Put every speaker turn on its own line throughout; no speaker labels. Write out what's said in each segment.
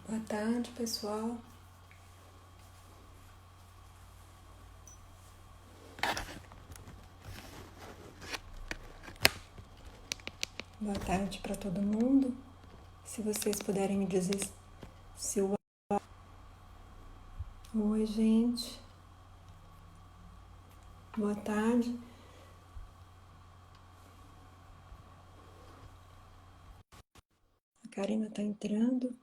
Boa tarde, pessoal. Boa tarde para todo mundo. Se vocês puderem me dizer se o... Oi, gente. Boa tarde. A Karina está entrando.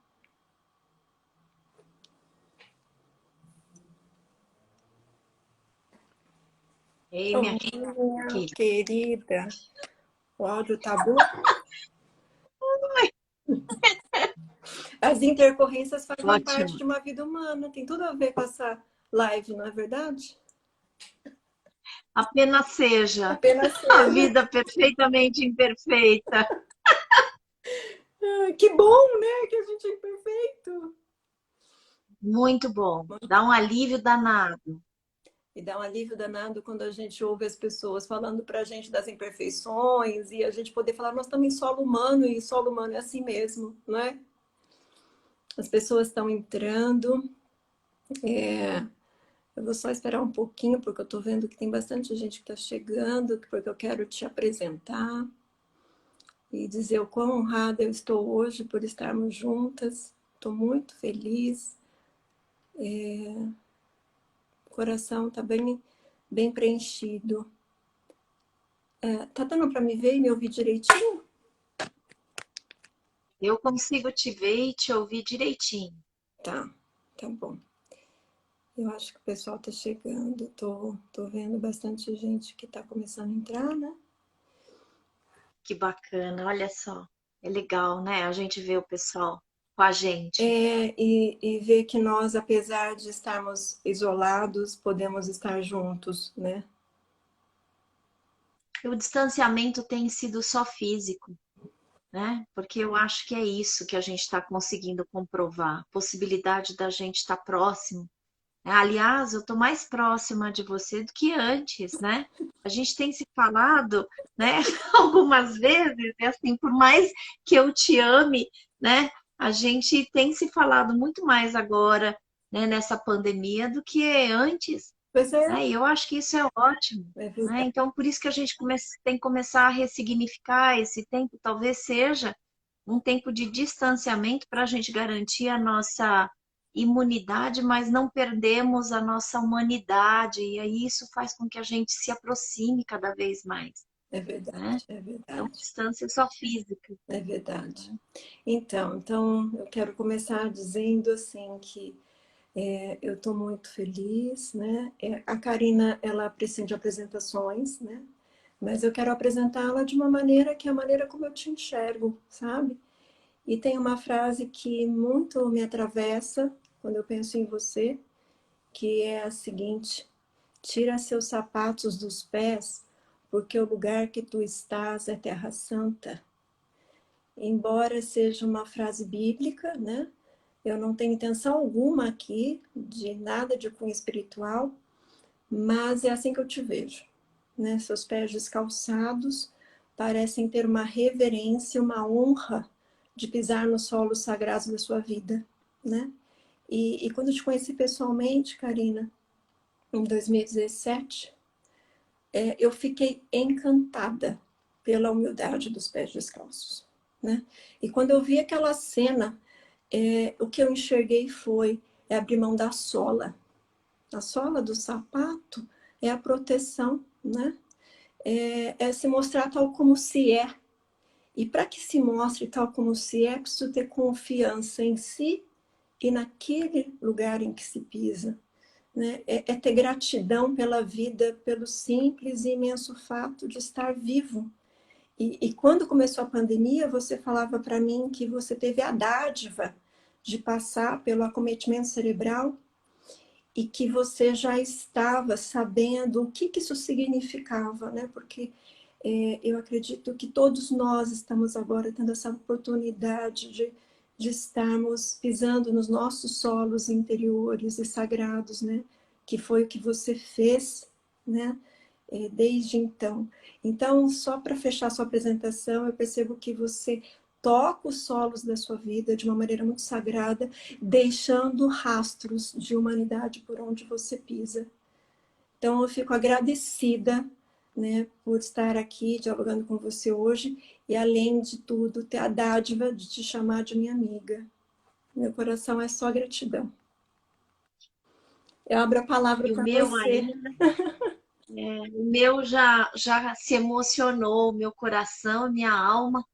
Ei, minha
Minha
querida.
querida. O áudio tá bom? As intercorrências fazem parte
Ótimo.
de uma vida humana. Tem tudo a ver com essa live, não é verdade?
Apenas seja
Apenas
a
seja.
vida perfeitamente imperfeita.
Que bom, né? Que a gente é imperfeito.
Muito bom. Dá um alívio danado.
E dá um alívio danado quando a gente ouve as pessoas falando para a gente das imperfeições e a gente poder falar, nós estamos em solo humano e solo humano é assim mesmo, não é? As pessoas estão entrando. Eu vou só esperar um pouquinho, porque eu estou vendo que tem bastante gente que está chegando, porque eu quero te apresentar e dizer o quão honrada eu estou hoje por estarmos juntas. Estou muito feliz. O coração está bem preenchido. Tá dando para me ver e me ouvir direitinho?
Eu consigo te ver e te ouvir direitinho.
Tá bom. Eu acho que o pessoal está chegando. Tô vendo bastante gente que está começando a entrar, né?
Que bacana, olha só. É legal, né? A gente vê o pessoal com a gente.
E ver que nós, apesar de estarmos isolados, podemos estar juntos, né?
E o distanciamento tem sido só físico, né? Porque eu acho que é isso que a gente está conseguindo comprovar. A possibilidade da gente estar próximo. Aliás, eu estou mais próxima de você do que antes, né? A gente tem se falado, né, algumas vezes, e assim, por mais que eu te ame, né, a gente tem se falado muito mais agora, né, nessa pandemia do que antes,
Pois é,
né? E eu acho que isso é ótimo,
é
né?
verdade.
Então, por isso que a gente tem que começar a ressignificar esse tempo, talvez seja um tempo de distanciamento para a gente garantir a nossa imunidade, mas não perdemos a nossa humanidade, e aí isso faz com que a gente se aproxime cada vez mais,
É verdade,
né?
é
Então,
verdade,
distância só física.
é verdade. Então eu quero começar dizendo assim que eu estou muito feliz, né? A Karina, ela precisa de apresentações, né? Mas eu quero apresentá-la de uma maneira que é a maneira como eu te enxergo, sabe? E tem uma frase que muito me atravessa quando eu penso em você, que é a seguinte: tira seus sapatos dos pés, porque o lugar que tu estás é terra santa. Embora seja uma frase bíblica, né? Eu não tenho intenção alguma aqui de nada de cunho espiritual, mas é assim que eu te vejo, né? Seus pés descalçados parecem ter uma reverência, uma honra de pisar no solo sagrado da sua vida, né? E quando eu te conheci pessoalmente, Karina, em 2017, eu fiquei encantada pela humildade dos pés descalços, né? E quando eu vi aquela cena, o que eu enxerguei foi abrir mão da sola. A sola do sapato é a proteção, né? É se mostrar tal como se é. E para que se mostre tal como se é, preciso ter confiança em si e naquele lugar em que se pisa. Né? É ter gratidão pela vida, pelo simples e imenso fato de estar vivo. E quando começou a pandemia, você falava para mim que você teve a dádiva de passar pelo acometimento cerebral e que você já estava sabendo o que isso significava, né? Porque eu acredito que todos nós estamos agora tendo essa oportunidade de estarmos pisando nos nossos solos interiores e sagrados, né? Que foi o que você fez, né? Desde então. Então, só para fechar sua apresentação, eu percebo que você toca os solos da sua vida de uma maneira muito sagrada, deixando rastros de humanidade por onde você pisa. Então, eu fico agradecida, né, por estar aqui dialogando com você hoje e, além de tudo, ter a dádiva de te chamar de minha amiga. Meu coração é só gratidão. Eu abro a palavra
E o
para
meu
você.
ainda, o meu já se emocionou, meu coração, minha alma,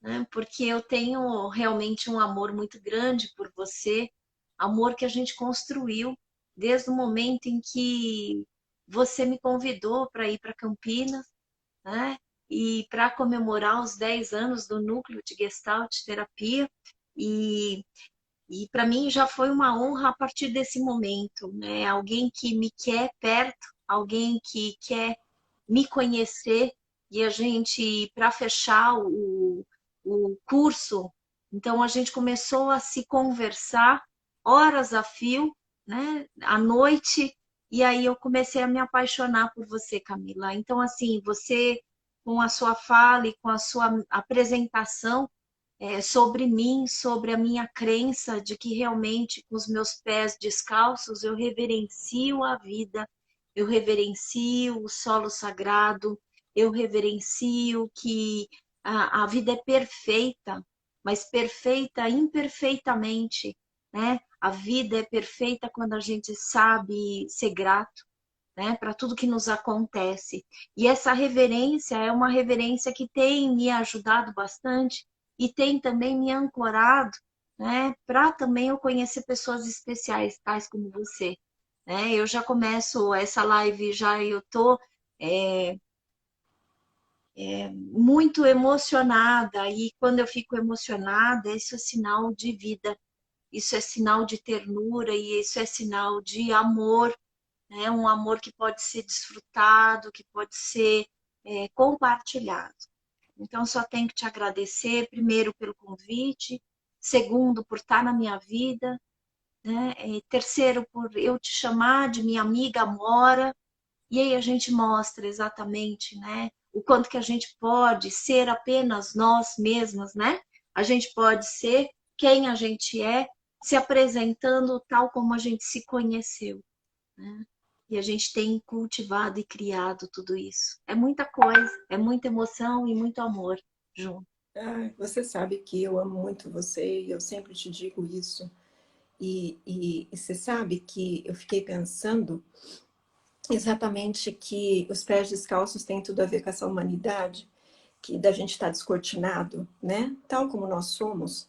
né? Porque eu tenho realmente um amor muito grande por você, amor que a gente construiu desde o momento em que você me convidou para ir para Campinas, né? E para comemorar os 10 anos do núcleo de Gestalt terapia. E, e para mim já foi uma honra a partir desse momento, né? Alguém que me quer perto, alguém que quer me conhecer, e a gente, para fechar o curso, então a gente começou a se conversar horas a fio, né, à noite, e aí eu comecei a me apaixonar por você, Camila. Então, assim, você, com a sua fala e com a sua apresentação, sobre mim, sobre a minha crença de que realmente com os meus pés descalços eu reverencio a vida, eu reverencio o solo sagrado, eu reverencio que a vida é perfeita, mas perfeita imperfeitamente, né? A vida é perfeita quando a gente sabe ser grato, né, para tudo que nos acontece. E essa reverência é uma reverência que tem me ajudado bastante e tem também me ancorado, né, para também eu conhecer pessoas especiais, tais como você. Né? Eu já começo essa live, já eu tô muito emocionada, e quando eu fico emocionada, isso é sinal de vida, isso é sinal de ternura e isso é sinal de amor, né? Um amor que pode ser desfrutado, que pode ser compartilhado. Então, só tenho que te agradecer, primeiro, pelo convite, segundo, por estar na minha vida, né? E terceiro, por eu te chamar de minha amiga Amora, e aí a gente mostra exatamente, né, o quanto que a gente pode ser apenas nós mesmas, né? A gente pode ser quem a gente é, se apresentando tal como a gente se conheceu, né? E a gente tem cultivado e criado tudo isso. É muita coisa, é muita emoção e muito amor junto.
Você sabe que eu amo muito você e eu sempre te digo isso. E você sabe que eu fiquei pensando exatamente que os pés descalços têm tudo a ver com essa humanidade, que da gente estar descortinado, né? Tal como nós somos.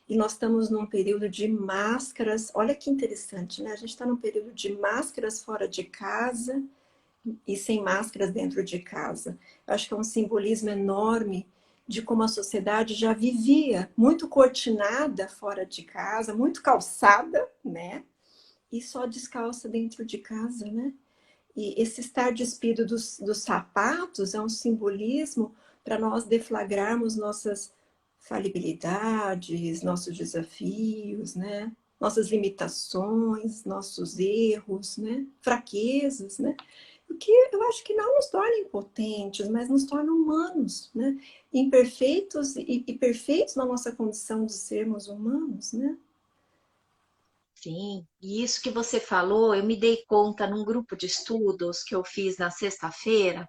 E nós estamos num período de máscaras. Olha que interessante, né? A gente está num período de máscaras fora de casa e sem máscaras dentro de casa. Eu acho que é um simbolismo enorme de como a sociedade já vivia muito cortinada fora de casa, muito calçada, né? E só descalça dentro de casa, né? E esse estar despido dos sapatos é um simbolismo para nós deflagrarmos nossas falibilidades, nossos desafios, né? Nossas limitações, nossos erros, né? Fraquezas, né? O que eu acho que não nos torna impotentes, mas nos torna humanos, né? Imperfeitos e perfeitos na nossa condição de sermos humanos, né?
Sim, e isso que você falou, eu me dei conta num grupo de estudos que eu fiz na sexta-feira,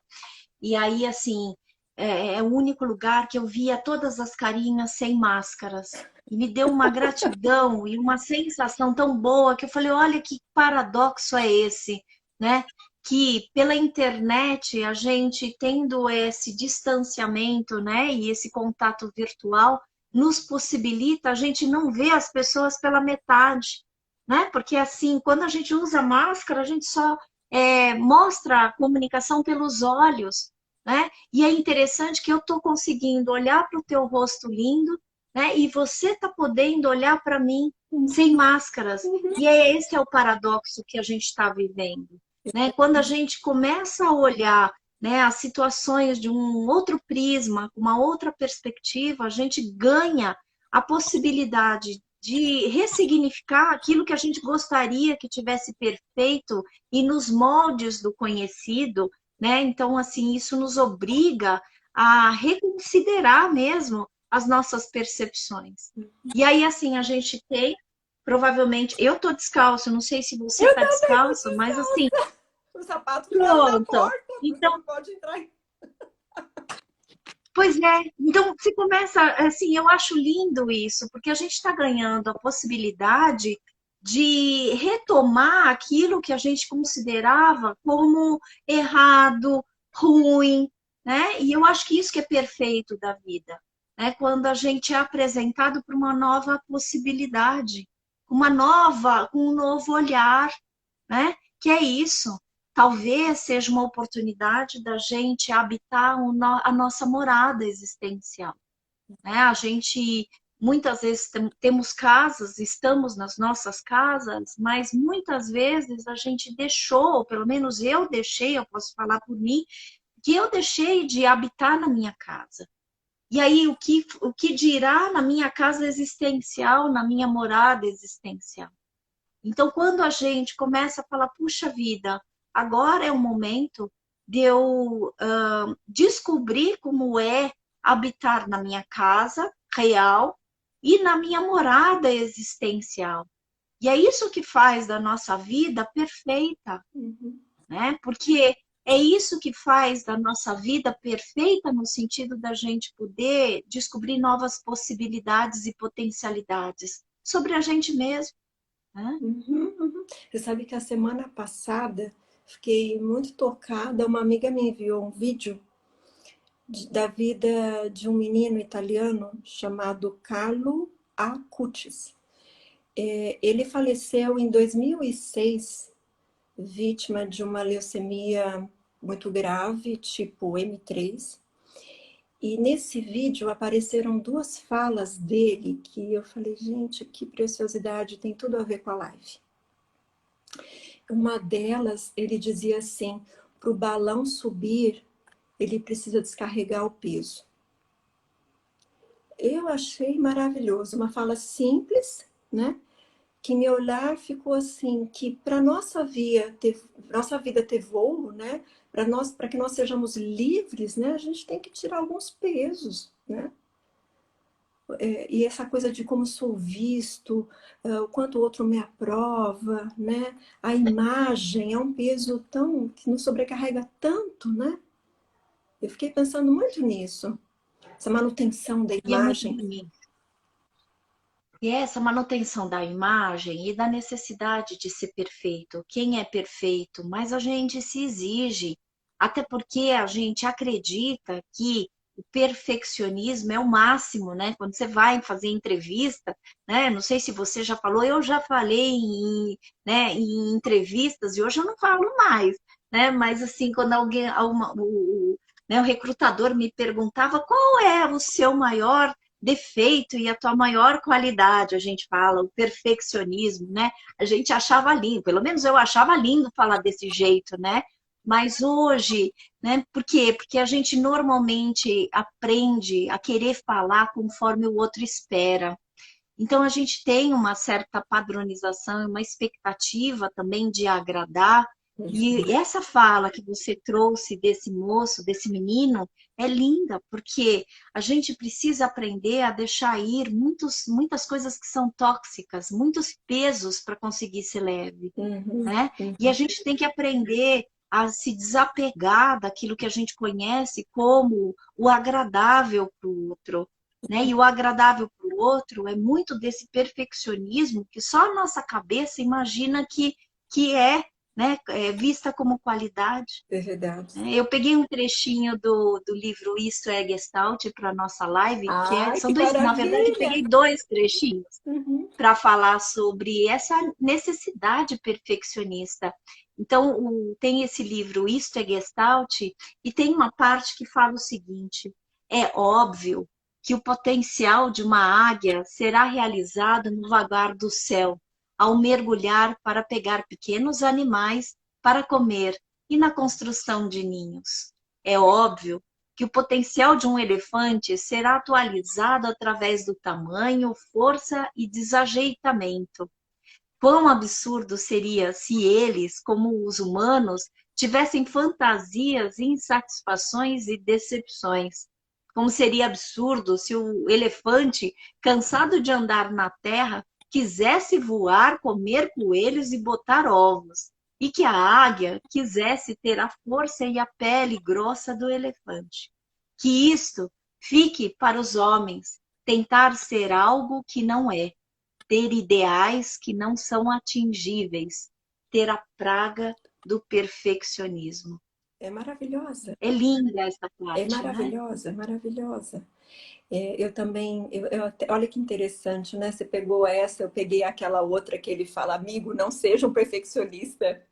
e aí, assim, é o único lugar que eu via todas as carinhas sem máscaras. E me deu uma gratidão e uma sensação tão boa que eu falei, olha que paradoxo é esse, né? Que pela internet a gente tendo esse distanciamento, né, e esse contato virtual nos possibilita a gente não ver as pessoas pela metade, né? Porque assim, quando a gente usa máscara, a gente só mostra a comunicação pelos olhos, né? E é interessante que eu estou conseguindo olhar para o teu rosto lindo, né? E você está podendo olhar para mim sem máscaras. E esse é o paradoxo que a gente está vivendo, né? Quando a gente começa a olhar, né, as situações de um outro prisma, uma outra perspectiva, a gente ganha a possibilidade de ressignificar aquilo que a gente gostaria que tivesse perfeito e nos moldes do conhecido, né? Então, assim, isso nos obriga a reconsiderar mesmo as nossas percepções. E aí, assim, a gente tem, provavelmente, eu tô descalço, não sei se você
Eu
tá
também tô
descalço, mas assim,
descalça. O sapato ficava na
pronto.
porta, porque
Então,
não pode entrar.
pois é, então você começa, assim, eu acho lindo isso, porque a gente está ganhando a possibilidade de retomar aquilo que a gente considerava como errado, ruim, né? E eu acho que isso que é perfeito da vida, né? Quando a gente é apresentado para uma nova possibilidade, com um novo olhar, né? Que é isso. Talvez seja uma oportunidade da gente habitar a nossa morada existencial, né? A gente muitas vezes temos casas, estamos nas nossas casas, mas muitas vezes a gente deixou, ou pelo menos eu deixei, eu posso falar por mim, que eu deixei de habitar na minha casa. E aí, o que dirá na minha casa existencial, na minha morada existencial? Então, quando a gente começa a falar, puxa vida, agora é o momento de eu descobrir como é habitar na minha casa real e na minha morada existencial. E é isso que faz da nossa vida perfeita,
Uhum.
né? Porque é isso que faz da nossa vida perfeita no sentido da gente poder descobrir novas possibilidades e potencialidades sobre a gente mesmo, né?
Uhum, uhum. Você sabe que a semana passada fiquei muito tocada. Uma amiga me enviou um vídeo da vida de um menino italiano chamado Carlo Acutis. Ele faleceu em 2006, vítima de uma leucemia muito grave, tipo M3. E nesse vídeo apareceram duas falas dele que eu falei, gente, que preciosidade, tem tudo a ver com a live. Uma delas, ele dizia assim, para o balão subir, ele precisa descarregar o peso. Eu achei maravilhoso, uma fala simples, né? Que meu olhar ficou assim, que para nossa vida ter voo, né? Para que nós sejamos livres, né? A gente tem que tirar alguns pesos, né? E essa coisa de como sou visto, o quanto o outro me aprova, né? A imagem é um peso tão que nos sobrecarrega tanto, né? Eu fiquei pensando muito nisso, essa manutenção da
E é muito
imagem.
bonito. E essa manutenção da imagem e da necessidade de ser perfeito. Quem é perfeito? Mas a gente se exige, até porque a gente acredita que o perfeccionismo é o máximo, né? Quando você vai fazer entrevista, né? Não sei se você já falou, eu já falei né, em entrevistas e hoje eu não falo mais, né? Mas assim, quando né, o recrutador me perguntava qual é o seu maior defeito e a tua maior qualidade, a gente fala, o perfeccionismo, né? A gente achava lindo, pelo menos eu achava lindo falar desse jeito, né? Mas hoje, né? Por quê? Porque a gente normalmente aprende a querer falar conforme o outro espera. Então a gente tem uma certa padronização, uma expectativa também de agradar. E essa fala que você trouxe desse moço, desse menino, é linda, porque a gente precisa aprender a deixar ir muitas coisas que são tóxicas, muitos pesos para conseguir ser leve,
Uhum,
né? E a
uhum.
gente tem que aprender a se desapegar daquilo que a gente conhece como o agradável para o outro, né? E o agradável para o outro é muito desse perfeccionismo que só a nossa cabeça imagina que é, né, vista como qualidade.
É verdade.
Eu peguei um trechinho do livro Isto é Gestalt para a nossa live,
Ai,
são
que
dois, na verdade, eu
maravilha!
peguei dois trechinhos
Uhum.
para falar sobre essa necessidade perfeccionista. Então, tem esse livro Isto é Gestalt, e tem uma parte que fala o seguinte: é óbvio que o potencial de uma águia será realizado no vagar do céu, ao mergulhar para pegar pequenos animais para comer e na construção de ninhos. É óbvio que o potencial de um elefante será atualizado através do tamanho, força e desajeitamento. Quão absurdo seria se eles, como os humanos, tivessem fantasias, insatisfações e decepções. Como seria absurdo se o elefante, cansado de andar na terra, quisesse voar, comer coelhos e botar ovos, e que a águia quisesse ter a força e a pele grossa do elefante. Que isto fique para os homens, tentar ser algo que não é, ter ideais que não são atingíveis, ter a praga do perfeccionismo.
É maravilhosa.
É linda essa
É
parte, né?
maravilhosa, maravilhosa. Eu também, olha que interessante, né? Você pegou essa, eu peguei aquela outra que ele fala, amigo, não seja um perfeccionista.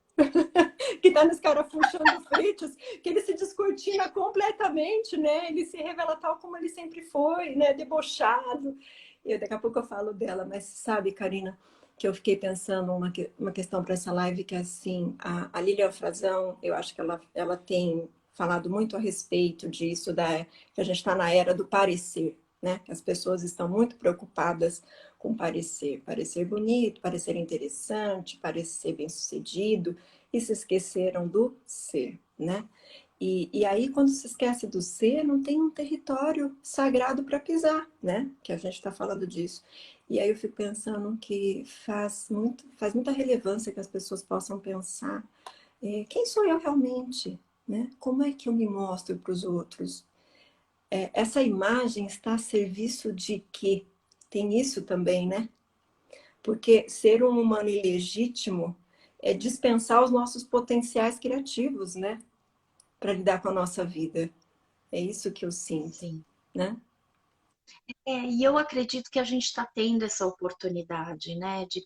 Que está nos carafunchandos fritos, que ele se descortina completamente, né? Ele se revela tal como ele sempre foi, né? Debochado. E daqui a pouco eu falo dela, mas sabe, Karina, que eu fiquei pensando uma questão para essa live que é assim, a Lilian Frazão, eu acho que ela tem falado muito a respeito disso, que a gente está na era do parecer, né? Que as pessoas estão muito preocupadas com parecer bonito, parecer interessante, parecer bem-sucedido, e se esqueceram do ser, né? E aí, quando se esquece do ser, não tem um território sagrado para pisar, né? Que a gente está falando disso. E aí eu fico pensando que faz muita relevância que as pessoas possam pensar quem sou eu realmente, né? Como é que eu me mostro para os outros? Essa imagem está a serviço de quê? Tem isso também, né? Porque ser um humano ilegítimo é dispensar os nossos potenciais criativos, né? Para lidar com a nossa vida. É isso que eu sinto,
Sim.
né?
E eu acredito que a gente está tendo essa oportunidade, né, de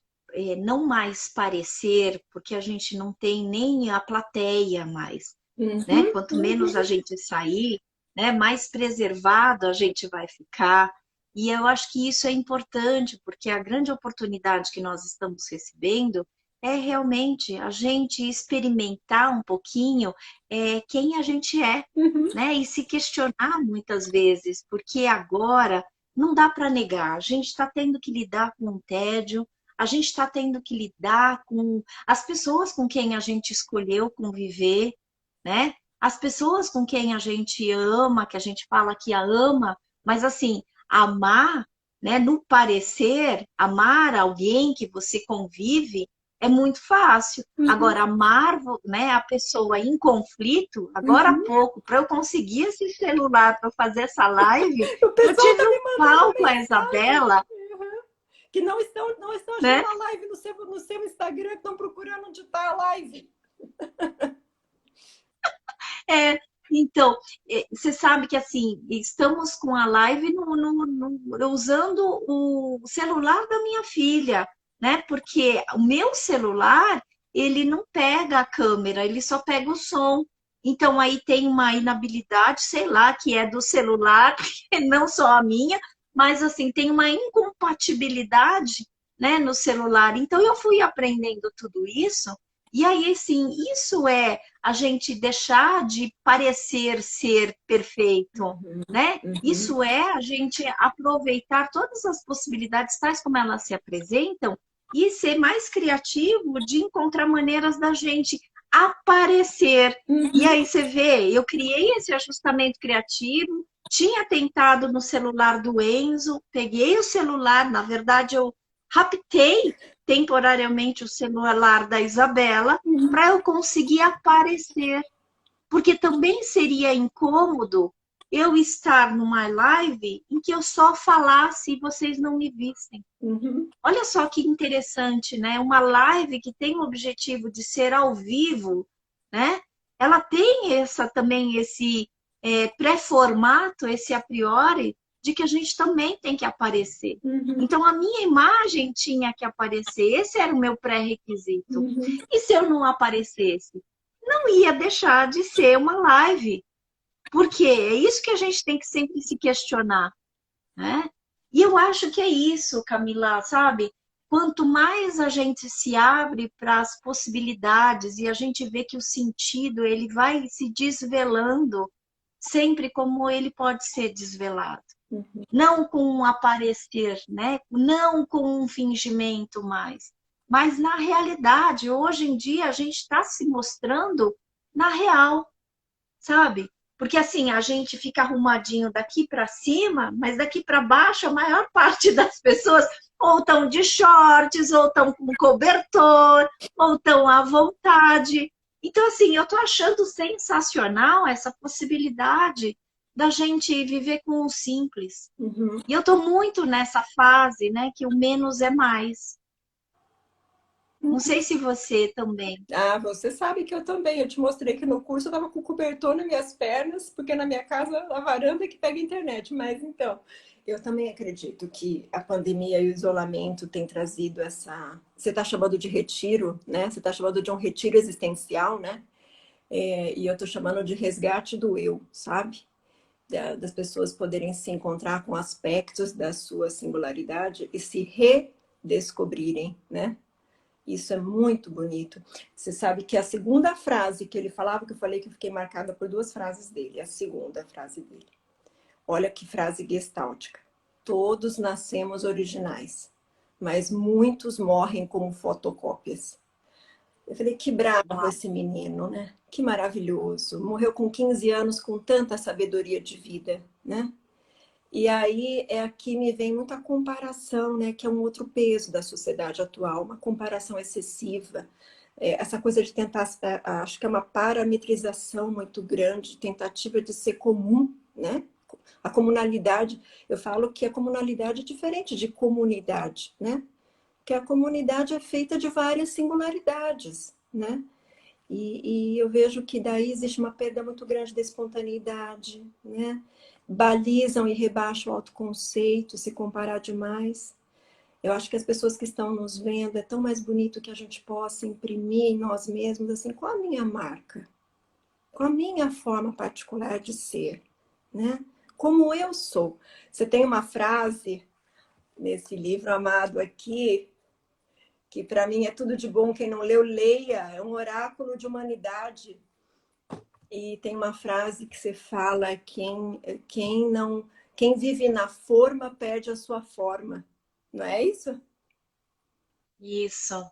não mais parecer, porque a gente não tem nem a plateia mais, né?
Uhum,
Quanto menos a
uhum,
gente sair, né, mais preservado a gente vai ficar. E eu acho que isso é importante, porque a grande oportunidade que nós estamos recebendo é realmente a gente experimentar um pouquinho quem a gente é,
uhum,
né? E se questionar muitas vezes, porque agora não dá para negar, a gente está tendo que lidar com o tédio, a gente está tendo que lidar com as pessoas com quem a gente escolheu conviver, né? As pessoas com quem a gente ama, que a gente fala que a ama, mas assim, amar, né, no parecer, amar alguém que você convive é muito fácil.
uhum,
Agora, amar, né, a pessoa em conflito, agora há
uhum.
pouco, para eu conseguir esse celular para fazer essa live,
O
eu
pessoal tá
tive um
me mandando
pau com a
mensagem.
Isabela,
Uhum. Que não estão achando
né?
a live no seu Instagram, que estão procurando onde está a live.
É, então, você sabe que assim, estamos com a live usando o celular da minha filha, né? Porque o meu celular, ele não pega a câmera, ele só pega o som. Então, aí tem uma inabilidade, sei lá, que é do celular, não só a minha, mas assim, tem uma incompatibilidade, né, no celular. Então, eu fui aprendendo tudo isso, e aí, sim, isso é a gente deixar de parecer ser perfeito,
Uhum,
né?
uhum,
Isso é a gente aproveitar todas as possibilidades, tais como elas se apresentam, e ser mais criativo de encontrar maneiras da gente aparecer. E
uhum.
aí você vê, eu criei esse ajustamento criativo, tinha tentado no celular do Enzo, peguei o celular, na verdade eu raptei temporariamente o celular da Isabela para eu conseguir aparecer. Porque também seria incômodo eu estar numa live em que eu só falasse e vocês não me vissem.
Uhum,
Olha só que interessante, né? Uma live que tem o objetivo de ser ao vivo, né? Ela tem também esse pré-formato, esse a priori, de que a gente também tem que aparecer.
uhum,
Então, a minha imagem tinha que aparecer, esse era o meu pré-requisito.
uhum,
E se eu não aparecesse? Não ia deixar de ser uma live, porque é isso que a gente tem que sempre se questionar, né? E eu acho que é isso, Camila, sabe? Quanto mais a gente se abre para as possibilidades e a gente vê que o sentido ele vai se desvelando sempre como ele pode ser desvelado.
uhum,
Não com um aparecer, né? Não com um fingimento mais. Mas na realidade, hoje em dia, a gente está se mostrando na real, sabe? Porque assim, a gente fica arrumadinho daqui para cima, mas daqui para baixo a maior parte das pessoas ou estão de shorts, ou estão com cobertor, ou estão à vontade. Então, assim, eu estou achando sensacional essa possibilidade da gente viver com o simples.
Uhum.
E eu estou muito nessa fase, né, que o menos é mais. Não sei se você também.
Ah, você sabe que eu também. Eu te mostrei que no curso eu estava com cobertor nas minhas pernas, porque na minha casa a varanda é que pega a internet. Mas então, eu também acredito que a pandemia e o isolamento têm trazido essa. Você está chamando de retiro, né? Você está chamando de um retiro existencial, né? E eu estou chamando de resgate do eu, sabe? Das pessoas poderem se encontrar com aspectos da sua singularidade e se redescobrirem, né? Isso é muito bonito. Você sabe que a segunda frase que ele falava, que eu falei que eu fiquei marcada por duas frases dele, a segunda frase dele. Olha que frase gestáltica. Todos nascemos originais, mas muitos morrem como fotocópias. Eu falei, que bravo esse menino, né? Que maravilhoso. Morreu com 15 anos com tanta sabedoria de vida, né? E aí é aqui me vem muita comparação, né? Que é um outro peso da sociedade atual, uma comparação excessiva. Essa coisa de tentar, acho que é uma parametrização muito grande, tentativa de ser comum, né? A comunalidade, eu falo que a comunalidade é diferente de comunidade, né? Que a comunidade é feita de várias singularidades, né? E eu vejo que daí existe uma perda muito grande da espontaneidade, né? Balizam e rebaixam o autoconceito, se comparar demais. Eu acho que as pessoas que estão nos vendo, é tão mais bonito que a gente possa imprimir em nós mesmos, assim, qual a minha marca? Qual a minha forma particular de ser, né? Como eu sou. Você tem uma frase nesse livro amado aqui, que para mim é tudo de bom, quem não leu, leia, é um oráculo de humanidade. E tem uma frase que você fala, quem vive na forma perde a sua forma. Não é isso?
Isso.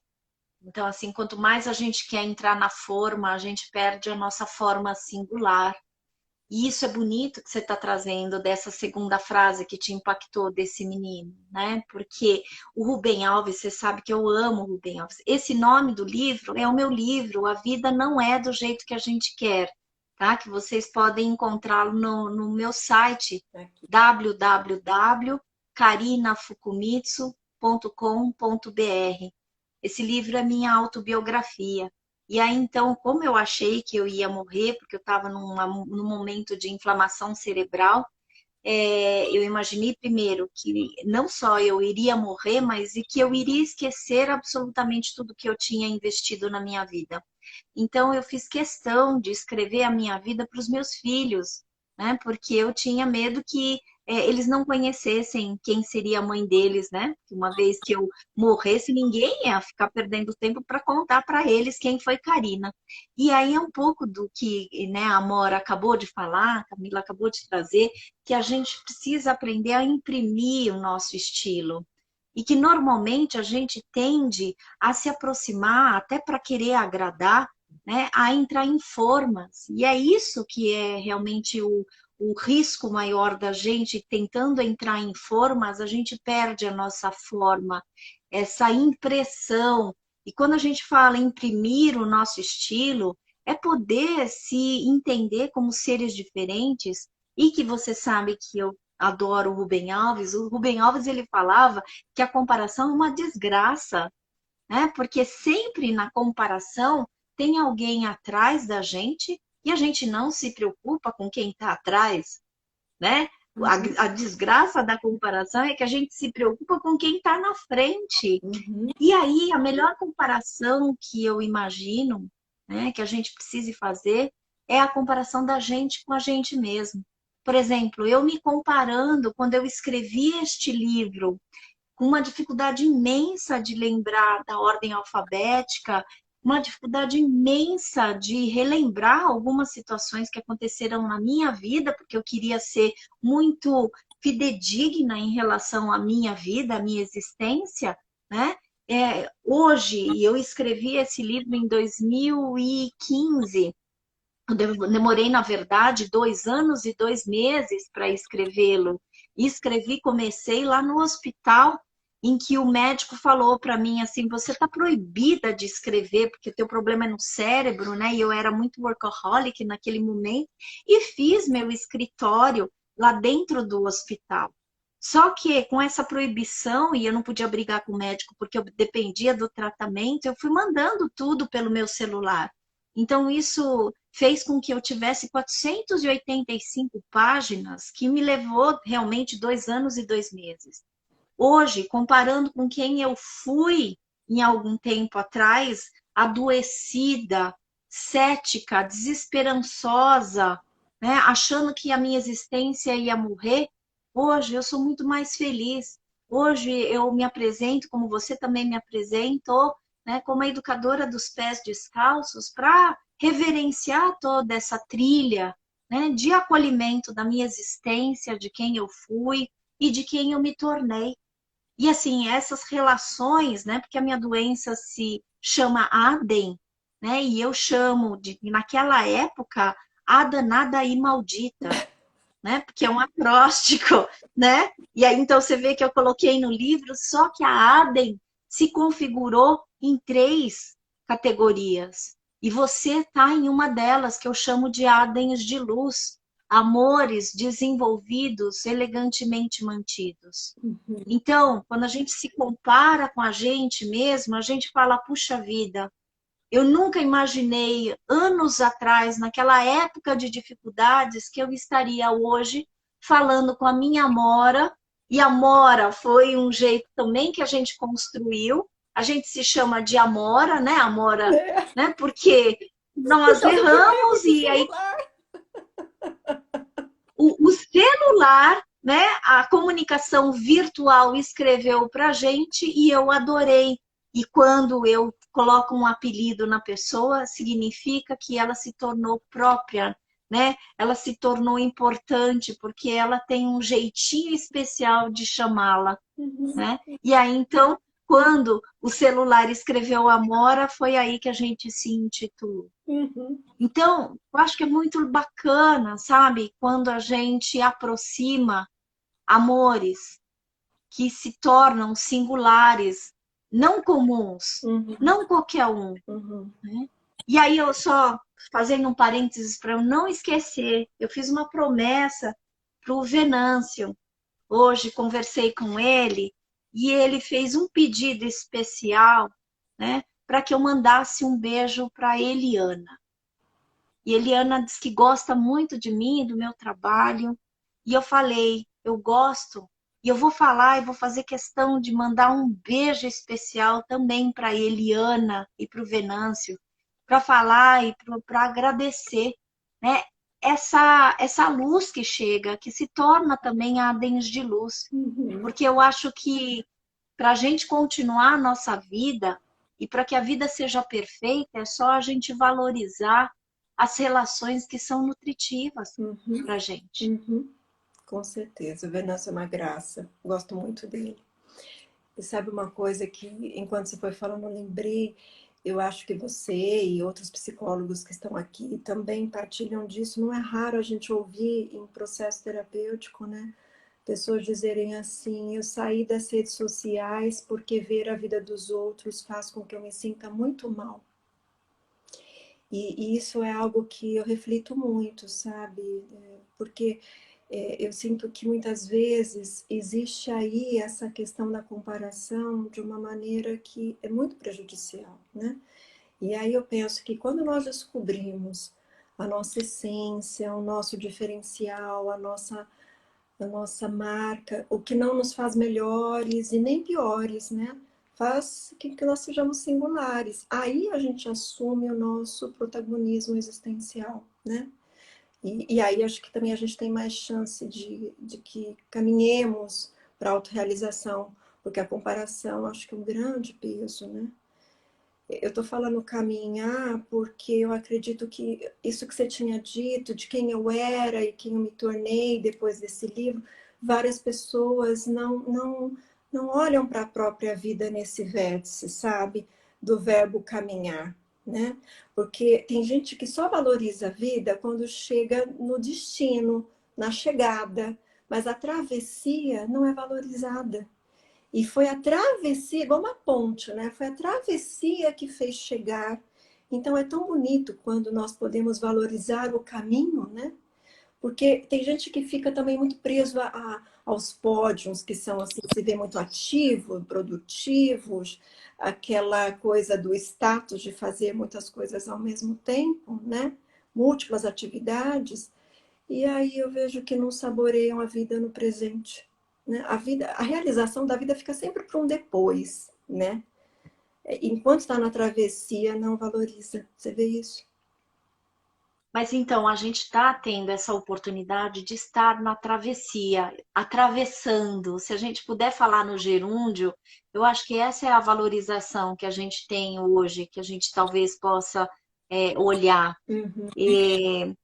Então, assim, quanto mais a gente quer entrar na forma, a gente perde a nossa forma singular. E isso é bonito que você está trazendo dessa segunda frase que te impactou desse menino, né? Porque o Rubem Alves, você sabe que eu amo o Rubem Alves. Esse nome do livro é o meu livro, A Vida Não É do Jeito que a Gente Quer, tá? Que vocês podem encontrá-lo no meu site,
Aqui.
www.karinafukumitsu.com.br. Esse livro é minha autobiografia. E aí, então, como eu achei que eu ia morrer, porque eu estava num momento de inflamação cerebral, eu imaginei primeiro que não só eu iria morrer, mas e que eu iria esquecer absolutamente tudo que eu tinha investido na minha vida. Então, eu fiz questão de escrever a minha vida para os meus filhos, né? Porque eu tinha medo que eles não conhecessem quem seria a mãe deles, né? Uma vez que eu morresse, ninguém ia ficar perdendo tempo para contar para eles quem foi Karina. E aí é um pouco do que, né, a Amora acabou de falar, a Camila acabou de trazer, que a gente precisa aprender a imprimir o nosso estilo. E que normalmente a gente tende a se aproximar, até para querer agradar, né, a entrar em formas. E é isso que é realmente o risco maior da gente tentando entrar em formas, a gente perde a nossa forma, essa impressão. E quando a gente fala em imprimir o nosso estilo, é poder se entender como seres diferentes e que você sabe que eu adoro o Rubem Alves. O Rubem Alves ele falava que a comparação é uma desgraça, né? Porque sempre na comparação tem alguém atrás da gente e a gente não se preocupa com quem está atrás, né?
Uhum.
A desgraça da comparação é que a gente se preocupa com quem está na frente.
Uhum.
E aí, a melhor comparação que eu imagino, né, que a gente precise fazer é a comparação da gente com a gente mesmo. Por exemplo, eu me comparando quando eu escrevi este livro, com uma dificuldade imensa de lembrar da ordem alfabética, uma dificuldade imensa de relembrar algumas situações que aconteceram na minha vida, porque eu queria ser muito fidedigna em relação à minha vida, à minha existência, né? Hoje, eu escrevi esse livro em 2015, Eu demorei, na verdade, 2 anos e 2 meses para escrevê-lo. E escrevi, comecei lá no hospital, em que o médico falou para mim assim, você está proibida de escrever, porque teu problema é no cérebro, né? E eu era muito workaholic naquele momento, e fiz meu escritório lá dentro do hospital. Só que com essa proibição, e eu não podia brigar com o médico porque eu dependia do tratamento, eu fui mandando tudo pelo meu celular. Então, isso fez com que eu tivesse 485 páginas, que me levou realmente 2 anos e 2 meses. Hoje, comparando com quem eu fui em algum tempo atrás, adoecida, cética, desesperançosa, né, achando que a minha existência ia morrer, hoje eu sou muito mais feliz. Hoje eu me apresento, como você também me apresentou, né, como a educadora dos pés descalços, para reverenciar toda essa trilha, né, de acolhimento da minha existência, de quem eu fui e de quem eu me tornei. E assim, essas relações, né? Porque a minha doença se chama Aden, né? E eu chamo de, naquela época, a danada e maldita, né? Porque é um acróstico, né? E aí então você vê que eu coloquei no livro, só que a Aden se configurou em 3 categorias. E você está em uma delas, que eu chamo de Adens de luz, amores desenvolvidos, elegantemente mantidos.
Uhum.
Então, quando a gente se compara com a gente mesmo, a gente fala, puxa vida, eu nunca imaginei, anos atrás, naquela época de dificuldades, que eu estaria hoje falando com a minha Amora, e a Amora foi um jeito também que a gente construiu, a gente se chama de Amora, né, Amora,
É,
né, porque
por
nós
causa do erro
erramos
do
e aí
celular.
o celular, né, a comunicação virtual escreveu para a gente e eu adorei. E quando eu coloco um apelido na pessoa, significa que ela se tornou própria, né? Ela se tornou importante porque ela tem um jeitinho especial de chamá-la,
Uhum.
né? E aí, então, quando o celular escreveu Amora, foi aí que a gente se intitulou.
Uhum.
Então, eu acho que é muito bacana, sabe? Quando a gente aproxima amores que se tornam singulares, não comuns,
Uhum.
não qualquer um,
Uhum.
né? E aí eu só fazendo um parênteses para eu não esquecer, eu fiz uma promessa para o Venâncio. Hoje conversei com ele e ele fez um pedido especial, né, para que eu mandasse um beijo para Eliana. E Eliana diz que gosta muito de mim, do meu trabalho. E eu falei, eu gosto. E eu vou falar e vou fazer questão de mandar um beijo especial também para Eliana e para o Venâncio, para falar e para agradecer, né? Essa luz que chega, que se torna também a Adens de luz.
Uhum.
Porque eu acho que para a gente continuar a nossa vida e para que a vida seja perfeita, é só a gente valorizar as relações que são nutritivas
Uhum.
para a gente.
Uhum. Com certeza, o Venâncio é uma graça, gosto muito dele. E sabe uma coisa que, enquanto você foi falando, eu lembrei, eu acho que você e outros psicólogos que estão aqui também partilham disso. Não é raro a gente ouvir em processo terapêutico, né? Pessoas dizerem assim, eu saí das redes sociais porque ver a vida dos outros faz com que eu me sinta muito mal. E isso é algo que eu reflito muito, sabe? Porque eu sinto que muitas vezes existe aí essa questão da comparação de uma maneira que é muito prejudicial, né? E aí eu penso que quando nós descobrimos a nossa essência, o nosso diferencial, a nossa marca, o que não nos faz melhores e nem piores, né? Faz que nós sejamos singulares. Aí a gente assume o nosso protagonismo existencial, né? E aí acho que também a gente tem mais chance de que caminhemos para a autorrealização, porque a comparação acho que é um grande peso, né? Eu estou falando caminhar porque eu acredito que isso que você tinha dito, de quem eu era e quem eu me tornei depois desse livro, várias pessoas não olham para a própria vida nesse vértice, sabe? Do verbo caminhar. né? Porque tem gente que só valoriza a vida quando chega no destino, na chegada, mas a travessia não é valorizada. E foi a travessia, igual uma ponte, né? Foi a travessia que fez chegar. Então é tão bonito quando nós podemos valorizar o caminho, né? Porque tem gente que fica também muito preso aos pódios, que são assim, se vê muito ativos, produtivos, aquela coisa do status de fazer muitas coisas ao mesmo tempo, né? Múltiplas atividades. E aí eu vejo que não saboreiam a vida no presente, né? A vida, a realização da vida fica sempre para um depois, né? Enquanto está na travessia, não valoriza. Você vê isso?
Mas então, a gente está tendo essa oportunidade de estar na travessia, atravessando. Se a gente puder falar no gerúndio, eu acho que essa é a valorização que a gente tem hoje, que a gente talvez possa olhar.
Uhum.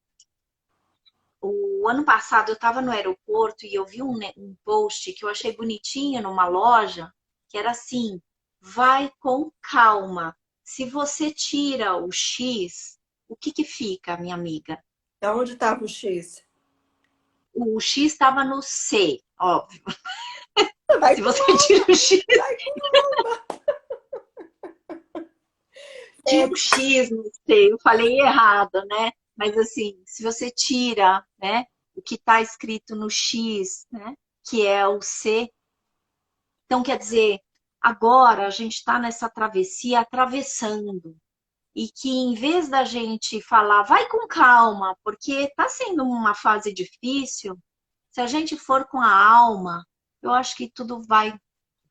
O ano passado eu estava no aeroporto e eu vi um post que eu achei bonitinho numa loja, que era assim: vai com calma. Se você tira o X, o que que fica, minha amiga?
Aonde estava o X?
O X estava no C, óbvio.
Vai
Se
com
você tira o X,
vai com
tinha
é,
um X no C, eu falei errado, né? Mas assim, se você tira, né, o que está escrito no X, né, que é o C, então quer dizer, agora a gente está nessa travessia atravessando. E que em vez da gente falar, vai com calma, porque está sendo uma fase difícil, se a gente for com a alma, eu acho que tudo vai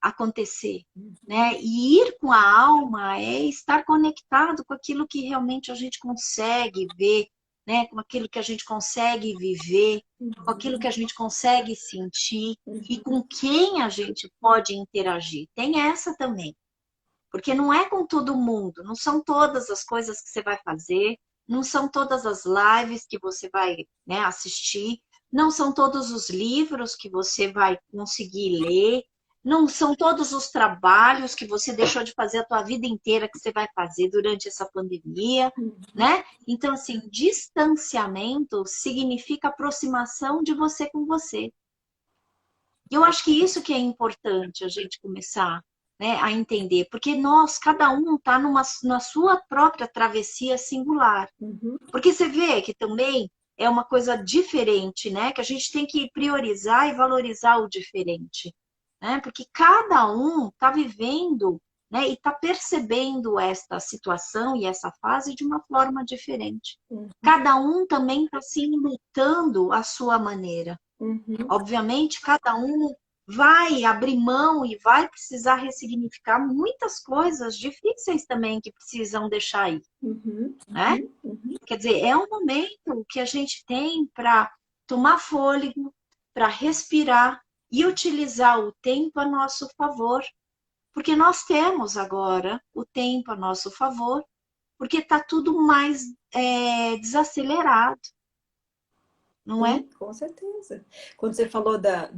acontecer, né? E ir com a alma é estar conectado com aquilo que realmente a gente consegue ver, né? Com aquilo que a gente consegue viver, com aquilo que a gente consegue sentir e com quem a gente pode interagir. Tem essa também. Porque não é com todo mundo, não são todas as coisas que você vai fazer, não são todas as lives que você vai, né, assistir, não são todos os livros que você vai conseguir ler, não são todos os trabalhos que você deixou de fazer a tua vida inteira que você vai fazer durante essa pandemia, né? Então, assim, distanciamento significa aproximação de você com você. E eu acho que isso que é importante a gente começar, né, a entender, porque nós, cada um está na sua própria travessia singular.
Uhum.
Porque você vê que também é uma coisa diferente, né? Que a gente tem que priorizar e valorizar o diferente, né? Porque cada um está vivendo, né, e está percebendo esta situação e essa fase de uma forma diferente.
Uhum.
Cada um também está se lutando à sua maneira.
Uhum.
Obviamente, cada um vai abrir mão e vai precisar ressignificar muitas coisas difíceis também que precisam deixar aí,
Uhum.
né?
Uhum.
Quer dizer, é um momento que a gente tem para tomar fôlego, para respirar e utilizar o tempo a nosso favor, porque nós temos agora o tempo a nosso favor, porque está tudo mais desacelerado, não é?
Sim, com certeza. Quando você falou da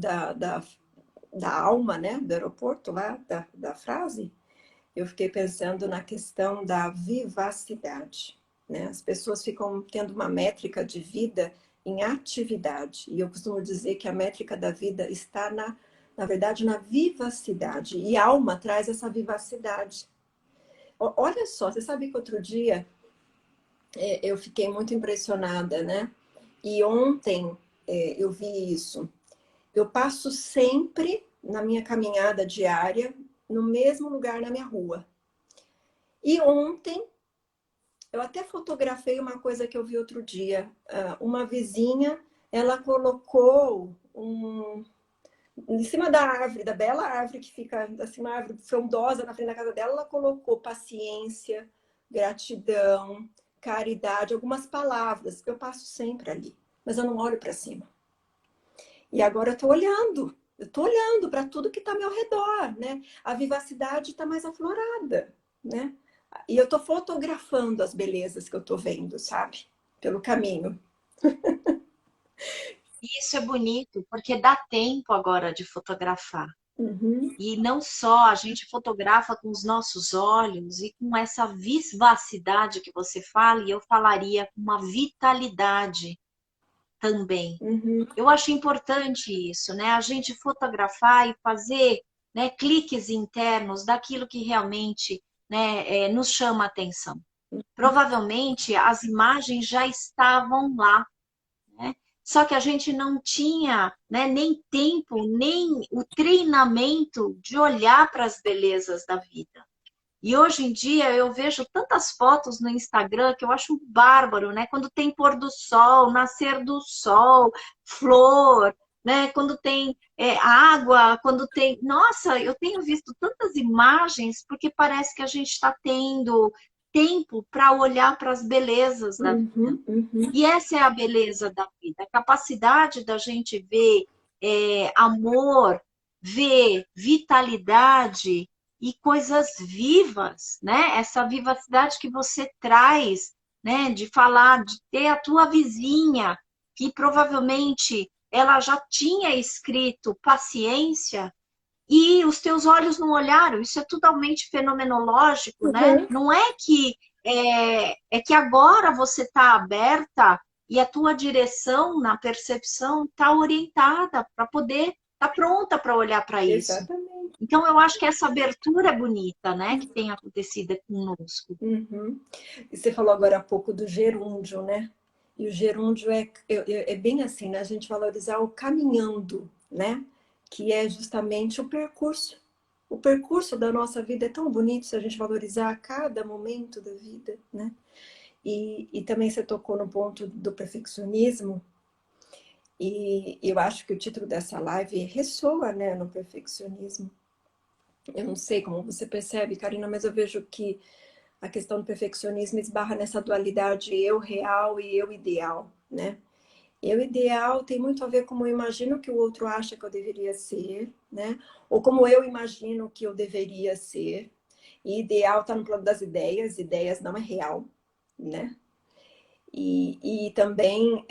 alma, né, do aeroporto lá, da frase, eu fiquei pensando na questão da vivacidade, né? As pessoas ficam tendo uma métrica de vida em atividade, e eu costumo dizer que a métrica da vida está na verdade, na vivacidade, e a alma traz essa vivacidade. Olha só, você sabe que outro dia eu fiquei muito impressionada, né? E ontem eu vi isso. Eu passo sempre na minha caminhada diária no mesmo lugar na minha rua. E ontem eu até fotografei uma coisa que eu vi outro dia. Uma vizinha, ela colocou em cima da árvore, da bela árvore que fica assim, uma árvore frondosa na frente da casa dela, ela colocou paciência, gratidão, caridade, algumas palavras. Eu passo sempre ali, mas eu não olho para cima. E agora eu estou olhando para tudo que está ao meu redor, né? A vivacidade está mais aflorada, né? E eu estou fotografando as belezas que eu estou vendo, sabe? Pelo caminho.
Isso é bonito, porque dá tempo agora de fotografar.
Uhum.
E não só a gente fotografa com os nossos olhos e com essa vivacidade que você fala, e eu falaria com uma vitalidade também.
Uhum.
Eu acho importante isso, né? A gente fotografar e fazer, né, cliques internos daquilo que realmente, né, nos chama a atenção. Provavelmente as imagens já estavam lá, né? Só que a gente não tinha, né, nem tempo, nem o treinamento de olhar para as belezas da vida. E hoje em dia eu vejo tantas fotos no Instagram que eu acho bárbaro, né? Quando tem pôr do sol, nascer do sol, flor, né? Quando tem água, quando tem. Nossa, eu tenho visto tantas imagens porque parece que a gente está tendo tempo para olhar para as belezas da vida.
Uhum. Uhum.
E essa é a beleza da vida, a capacidade da gente ver amor, ver vitalidade e coisas vivas, né? Essa vivacidade que você traz, né? De falar, de ter a tua vizinha, que provavelmente ela já tinha escrito paciência e os teus olhos não olharam. Isso é totalmente fenomenológico, né?
Uhum.
Não é que que agora você está aberta e a tua direção na percepção está orientada para poder estar pronta para olhar para isso.
Exatamente.
Então eu acho que essa abertura é bonita, né? Que tem acontecido conosco.
Uhum. E você falou agora há pouco do gerúndio, né? E o gerúndio é bem assim, né? A gente valorizar o caminhando, né? Que é justamente o percurso. O percurso da nossa vida é tão bonito se a gente valorizar cada momento da vida, né? E também você tocou no ponto do perfeccionismo, e eu acho que o título dessa live ressoa, né, no perfeccionismo. Eu não sei como você percebe, Karina, mas eu vejo que a questão do perfeccionismo esbarra nessa dualidade eu real e eu ideal, né? Eu ideal tem muito a ver com como eu imagino que o outro acha que eu deveria ser, né? Ou como eu imagino que eu deveria ser. E ideal está no plano das ideias, ideias não é real, né? E também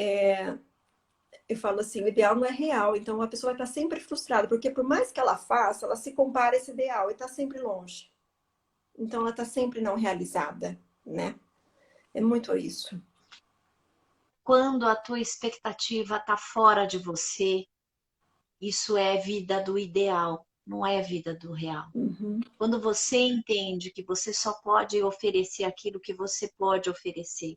eu falo assim, o ideal não é real, então a pessoa vai estar sempre frustrada, porque por mais que ela faça, ela se compara a esse ideal e está sempre longe. Então ela está sempre não realizada, né? É muito isso.
Quando a tua expectativa está fora de você, isso é vida do ideal, não é vida do real.
Uhum.
Quando você entende que você só pode oferecer aquilo que você pode oferecer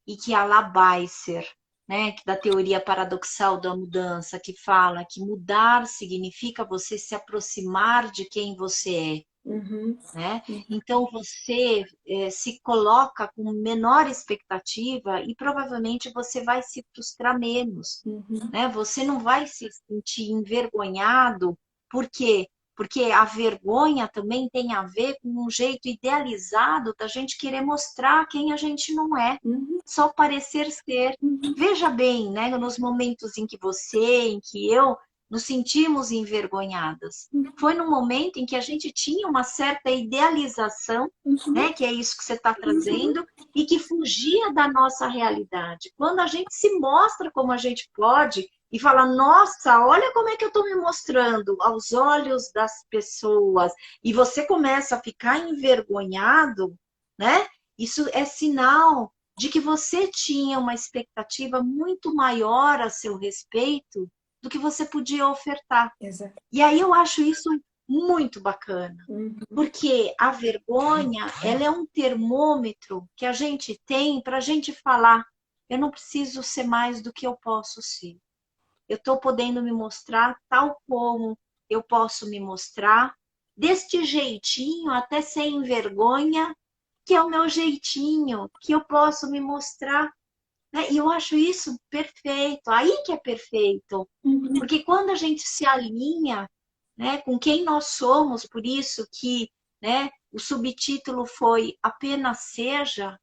e que a Labaiser, né, que da teoria paradoxal da mudança, que fala que mudar significa você se aproximar de quem você
Uhum.
é, né? Então você se coloca com menor expectativa e provavelmente você vai se frustrar menos,
Uhum.
né? Você não vai se sentir envergonhado, por quê? Porque a vergonha também tem a ver com um jeito idealizado da gente querer mostrar quem a gente não é,
Uhum.
só parecer ser.
Uhum.
Veja bem, né, nos momentos em que você, em que eu nos sentimos envergonhadas. Foi no momento em que a gente tinha uma certa idealização,
Uhum.
né, que é isso que você está trazendo, e que fugia da nossa realidade. Quando a gente se mostra como a gente pode e fala, nossa, olha como é que eu estou me mostrando aos olhos das pessoas, e você começa a ficar envergonhado, né? Isso é sinal de que você tinha uma expectativa muito maior a seu respeito do que você podia ofertar.
Exato.
E aí eu acho isso muito bacana.
Uhum.
Porque a vergonha, ela é um termômetro que a gente tem para a gente falar, eu não preciso ser mais do que eu posso ser. Eu estou podendo me mostrar tal como eu posso me mostrar, deste jeitinho, até sem vergonha, que é o meu jeitinho, que eu posso me mostrar, né? E eu acho isso perfeito, aí que é perfeito.
Uhum.
Porque quando a gente se alinha, né, com quem nós somos, por isso que, né, o subtítulo foi Apenas Seja,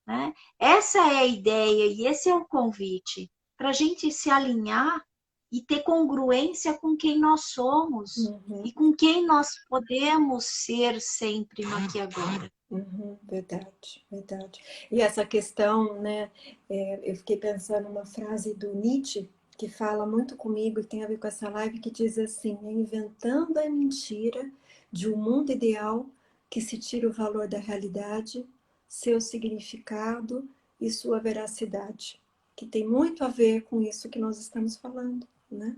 né? Essa é a ideia e esse é o convite para a gente se alinhar e ter congruência com quem nós somos
Uhum.
e com quem nós podemos ser sempre no aqui e agora.
Uhum. Verdade, verdade. E essa questão, né? Eu fiquei pensando numa frase do Nietzsche, que fala muito comigo e tem a ver com essa live, que diz assim: é inventando a mentira de um mundo ideal que se tira o valor da realidade, seu significado e sua veracidade. Que tem muito a ver com isso que nós estamos falando, né?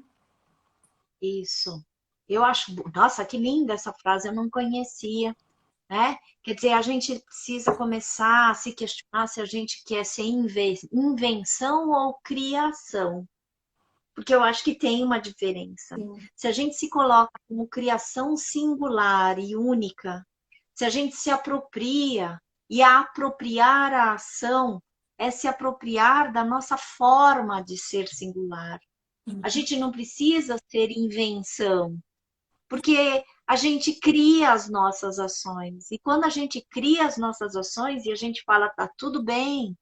Isso. Eu acho, nossa, que linda essa frase, eu não conhecia, né? Quer dizer, a gente precisa começar a se questionar se a gente quer ser invenção ou criação, porque eu acho que tem uma diferença.
Sim.
Se a gente se coloca como criação singular e única, se a gente se apropria, e a apropriar a ação é se apropriar da nossa forma de ser singular. A gente não precisa ser invenção, porque a gente cria as nossas ações. E quando a gente cria as nossas ações e a gente fala, tá tudo bem,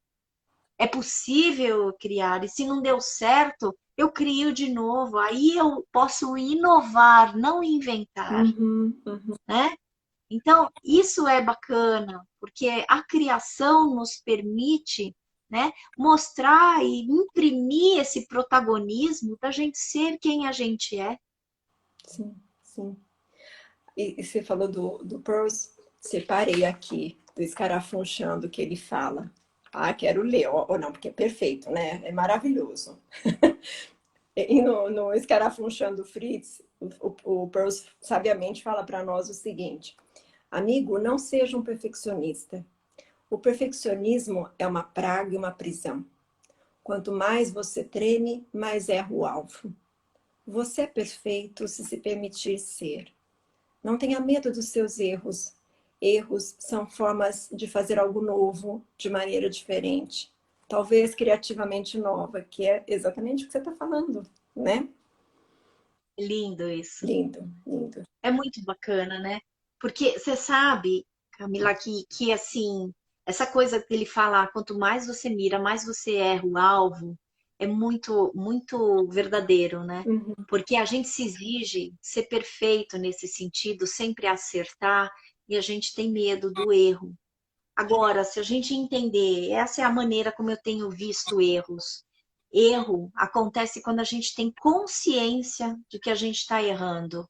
é possível criar, e se não deu certo, eu crio de novo. Aí eu posso inovar, não inventar,
Uhum, uhum.
né? Então, isso é bacana, porque a criação nos permite, né, mostrar e imprimir esse protagonismo da gente ser quem a gente é.
Sim, sim. E você falou do Peirce, separei aqui, do escarafunchando que ele fala. Ah, quero ler, ou não, porque é perfeito, né? É maravilhoso. E no Escarafunchando Fritz, o Peirce sabiamente fala para nós o seguinte: amigo, não seja um perfeccionista. O perfeccionismo é uma praga e uma prisão. Quanto mais você treme, mais erra o alvo. Você é perfeito se permitir ser. Não tenha medo dos seus erros. Erros são formas de fazer algo novo, de maneira diferente. Talvez criativamente nova, que é exatamente o que você está falando, né?
Lindo isso.
Lindo, lindo.
É muito bacana, né? Porque você sabe, Camila, que assim, essa coisa que ele fala, quanto mais você mira, mais você erra o alvo, é muito, muito verdadeiro, né?
Uhum,
Porque a gente se exige ser perfeito nesse sentido, sempre acertar, e a gente tem medo do erro. Agora, se a gente entender, essa é a maneira como eu tenho visto erros. Erro acontece quando a gente tem consciência de que a gente está errando.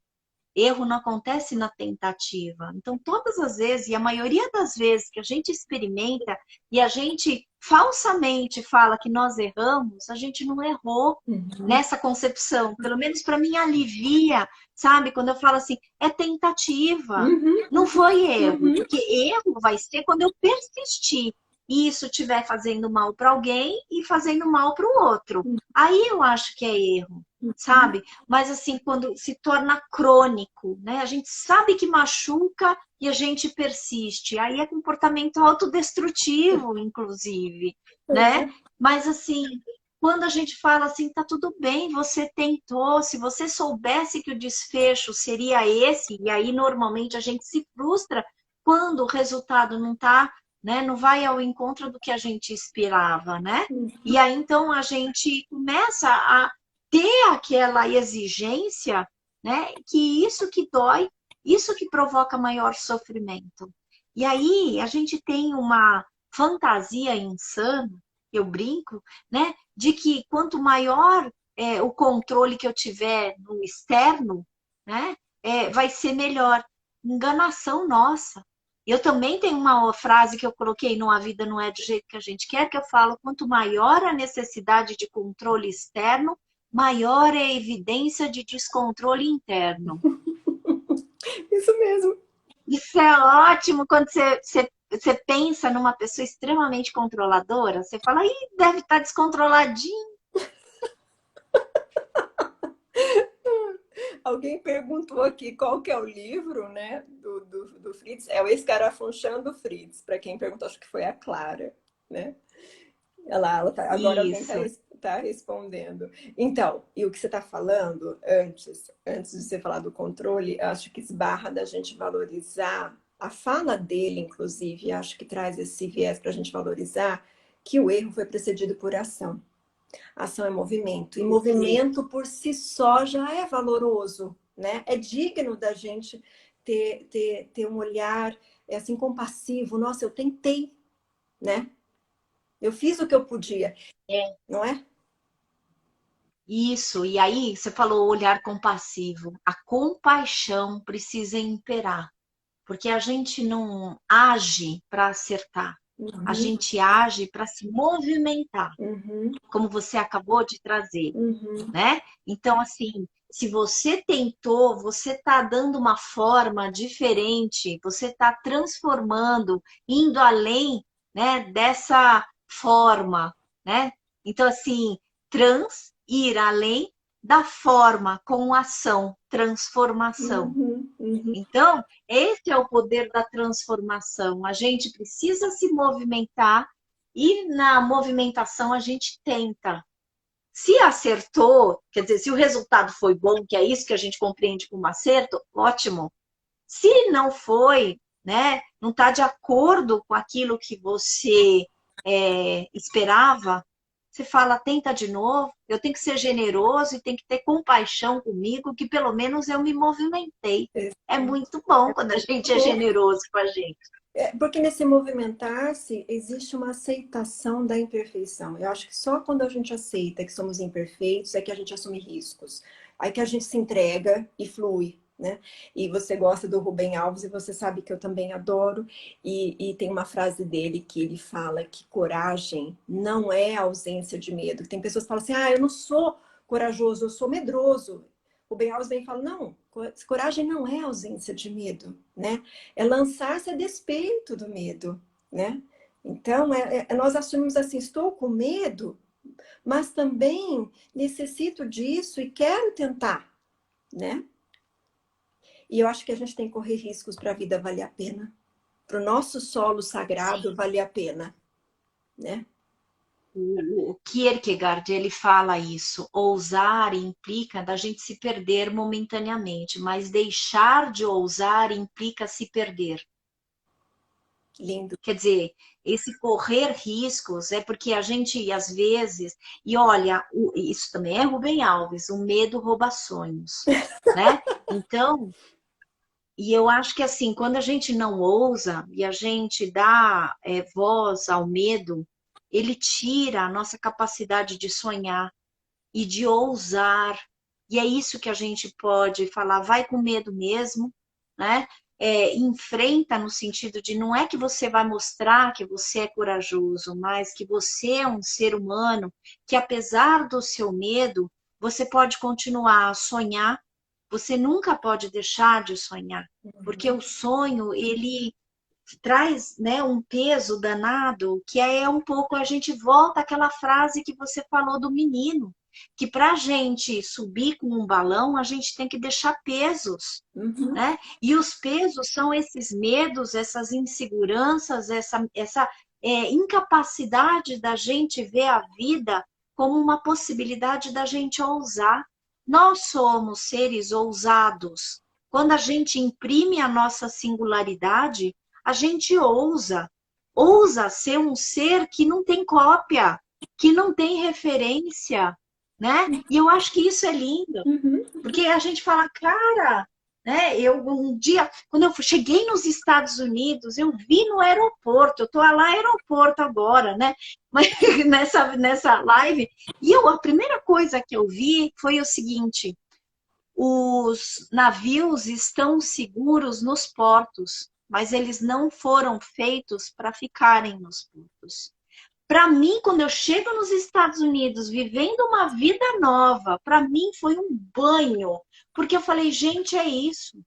Erro não acontece na tentativa. Então, todas as vezes, e a maioria das vezes que a gente experimenta e a gente falsamente fala que nós erramos, a gente não errou
uhum,
nessa concepção. Pelo menos para mim alivia, sabe? Quando eu falo assim, é tentativa,
uhum,
não foi erro,
uhum.
porque erro vai ser quando eu persistir e isso estiver fazendo mal para alguém e fazendo mal para o outro. Aí eu acho que é erro, sabe? Mas assim, quando se torna crônico, né? A gente sabe que machuca e a gente persiste. Aí é comportamento autodestrutivo, inclusive, né?
Uhum.
Mas assim, quando a gente fala assim, tá tudo bem, você tentou, se você soubesse que o desfecho seria esse, e aí normalmente a gente se frustra quando o resultado não tá, né, não vai ao encontro do que a gente esperava, né? E aí então a gente começa a ter aquela exigência, né? Que isso que dói, isso que provoca maior sofrimento. E aí a gente tem uma fantasia insana, eu brinco, né? De que quanto maior o controle que eu tiver no externo, né? Vai ser melhor. Enganação nossa. Eu também tenho uma frase que eu coloquei no A Vida Não É do Jeito que a Gente Quer, que eu falo, quanto maior a necessidade de controle externo, maior é a evidência de descontrole interno.
Isso mesmo.
Isso é ótimo quando você pensa numa pessoa extremamente controladora, você fala, ih, deve estar descontroladinho.
Alguém perguntou aqui qual que é o livro, né, do Fritz. É o Escarafunchando Fritz, para quem perguntou, acho que foi a Clara, né? Agora alguém
Isso.
tá respondendo. Então, e o que você está falando antes de você falar do controle, acho que esbarra da gente valorizar a fala dele, inclusive, acho que traz esse viés para a gente valorizar que o erro foi precedido por ação. Ação é movimento, e
Perfeito.
movimento por si só já é valoroso, né? É digno da gente ter um olhar assim compassivo. Nossa, eu tentei, né? Eu fiz o que eu podia,
É.
não é?
Isso, e aí você falou olhar compassivo. A compaixão precisa imperar, porque a gente não age para acertar, a
Uhum,
gente age para se movimentar,
uhum,
como você acabou de trazer,
uhum,
né? Então, assim, se você tentou, você está dando uma forma diferente, você está transformando, indo além, né, dessa forma, né? Então, assim, ir além da forma com ação, transformação.
uhum, uhum.
Então, esse é o poder da transformação. A gente precisa se movimentar e na movimentação a gente tenta. Se acertou, quer dizer, se o resultado foi bom, que é isso que a gente compreende como acerto, ótimo. Se não foi, né, não está de acordo com aquilo que você esperava, você fala, tenta de novo, eu tenho que ser generoso e tem que ter compaixão comigo, que pelo menos eu me movimentei. É muito bom quando a gente é generoso com a gente.
Porque nesse movimentar-se existe uma aceitação da imperfeição. Eu acho que só quando a gente aceita que somos imperfeitos é que a gente assume riscos. Aí que a gente se entrega e flui, né? E você gosta do Rubem Alves e você sabe que eu também adoro. E tem uma frase dele que ele fala que coragem não é ausência de medo. Tem pessoas que falam assim, ah, eu não sou corajoso, eu sou medroso. O Rubem Alves vem e fala, não, coragem não é ausência de medo, né? É lançar-se a despeito do medo, né? Então, nós assumimos assim, estou com medo, mas também necessito disso e quero tentar, né? E eu acho que a gente tem que correr riscos para a vida valer a pena. Para o nosso solo sagrado
Sim.
valer a pena, né?
O Kierkegaard, ele fala isso. Ousar implica da gente se perder momentaneamente, mas deixar de ousar implica se perder.
Lindo.
Quer dizer, esse correr riscos é porque a gente, às vezes, e olha, isso também é Rubem Alves, o medo rouba sonhos, né? Então, e eu acho que assim, quando a gente não ousa e a gente dá voz ao medo, ele tira a nossa capacidade de sonhar e de ousar. E é isso que a gente pode falar, vai com medo mesmo, né? Enfrenta no sentido de não é que você vai mostrar que você é corajoso, mas que você é um ser humano que, apesar do seu medo, você pode continuar a sonhar, você nunca pode deixar de sonhar, porque o sonho, ele traz, né, um peso danado, que é um pouco, a gente volta àquela frase que você falou do menino, que para a gente subir com um balão, a gente tem que deixar pesos,
Uhum,
né? E os pesos são esses medos, essas inseguranças, essa incapacidade da gente ver a vida como uma possibilidade da gente ousar. Nós somos seres ousados. Quando a gente imprime a nossa singularidade, a gente ousa ser um ser que não tem cópia, que não tem referência, né? E eu acho que isso é lindo,
uhum.
porque a gente fala, cara, né? Eu um dia, quando eu cheguei nos Estados Unidos, eu vi no aeroporto, eu tô lá no aeroporto agora, né? Mas nessa live, e a primeira coisa que eu vi foi o seguinte: os navios estão seguros nos portos, mas eles não foram feitos para ficarem nos portos. Para mim, quando eu chego nos Estados Unidos, vivendo uma vida nova, para mim foi um banho, porque eu falei, gente, é isso.